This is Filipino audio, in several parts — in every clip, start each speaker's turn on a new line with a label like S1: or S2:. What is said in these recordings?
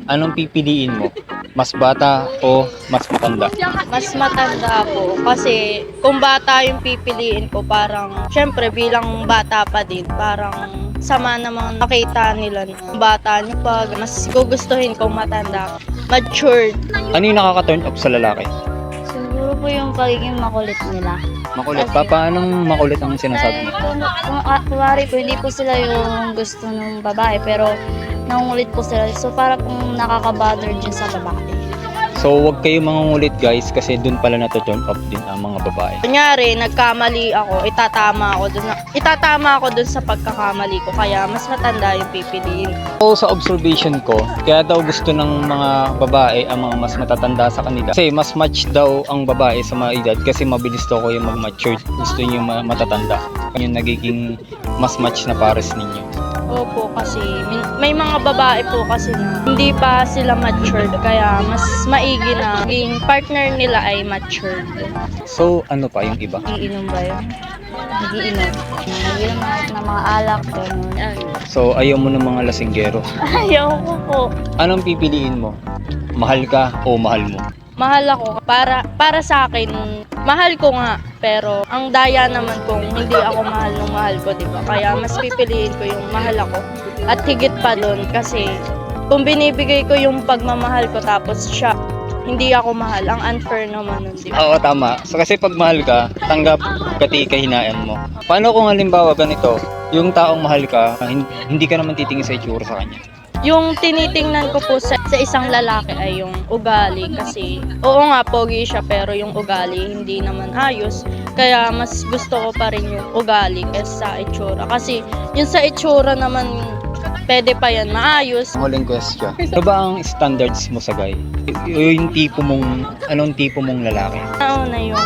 S1: Anong pipiliin mo? Mas bata o mas matanda?
S2: Mas matanda po. Kasi kung bata yung pipiliin ko, parang, syempre bilang bata pa din, parang sama namang nakita nila na bata niyo pag mas gugustuhin kong matanda. Matured.
S1: Ano yung nakaka-turn off sa lalaki?
S3: Siguro po yung pagiging makulit nila.
S1: Makulit pa? Paanong makulit ang sinasabi mo?
S3: Kunwari po, hindi po sila yung gusto ng babae, pero nangungulit po sila. So, para pong nakaka-bother dyan sa babae.
S1: So, wag kayo mangungulit guys kasi dun pala na-turn off din ang mga babae.
S2: Kunyari, nagkamali ako, itatama ako dun sa pagkakamali ko. Kaya mas matanda yung pipiliin.
S1: So, sa observation ko, kaya daw gusto ng mga babae ang mga mas matatanda sa kanila. Kasi mas match daw ang babae sa mga edad kasi mabilis daw kayo mag-mature. Gusto niyo matatanda. Yung nagiging mas match na pares ninyo.
S2: Opo, kasi may mga babae po kasi na hindi pa sila matured. Kaya mas maigi na yung partner nila ay matured.
S1: So, ano pa yung iba?
S3: Iinom ba yun? Nagiinom. Nagiinom ng mga alak, gano'n.
S1: So, ayaw mo ng mga lasinggero.
S2: Ayaw ko po.
S1: Anong pipiliin mo? Mahal ka o mahal mo?
S2: Mahal ako. Para sa akin, mahal ko nga. Pero ang daya naman kung hindi ako mahal ng mahal ko, di ba? Kaya mas pipiliin ko yung mahal ako. At higit pa doon kasi kung binibigay ko yung pagmamahal ko tapos siya, hindi ako mahal. Ang unfair naman nun, di ba?
S1: Oo, tama. So, kasi pag mahal ka, tanggap pati kahinaan mo. Paano kung halimbawa ganito, yung taong mahal ka, hindi ka naman titingin sa itsura sa kanya?
S2: Yung tinitingnan ko po sa isang lalaki ay yung ugali kasi oo nga pogi siya pero yung ugali hindi naman ayos kaya mas gusto ko pa rin yung ugali kaysa sa itsura kasi yung sa itsura naman pwede pa yan maayos.
S1: Huling question. Ano ba ang standards mo sa guy? Yung tipo mong, anong tipo mong lalaki?
S2: Nauna yung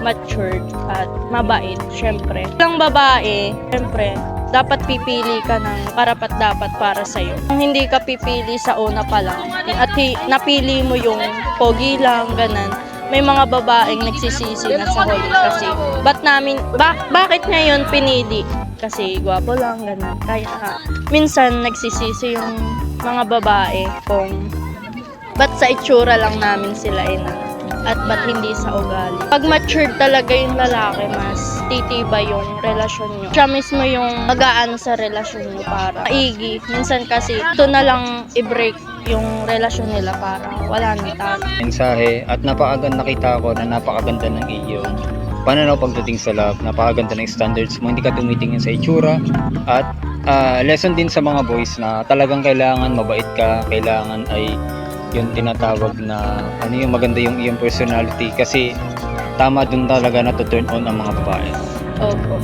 S2: matured at mabait syempre. Ang babae syempre dapat pipili ka ng karapat-dapat para sa'yo. Kung hindi ka pipili sa una pa lang at napili mo yung pogi lang, ganan, may mga babaeng nagsisisi na sa huli kasi bakit ngayon pinili? Kasi gwapo lang, ganan. Kaya minsan nagsisisi yung mga babae kung ba't sa itsura lang namin sila at ba't hindi sa ugali. Pag matured talaga yung lalaki, mas titibay yung relasyon nyo. Siya mismo yung magaan sa relasyon nyo para maigi. Minsan kasi ito na lang i-break yung relasyon nila para wala nang talo.
S1: Mensahe at nakita ko na napakaganda ng iyong pananaw pagdating sa love. Napakaganda ng standards mo. Hindi ka tumitingin sa itsura at lesson din sa mga boys na talagang kailangan mabait ka, kailangan ay yung tinatawag na ano yung maganda yung iyong personality kasi tama dun talaga na to turn on ang mga babae.
S2: Opo.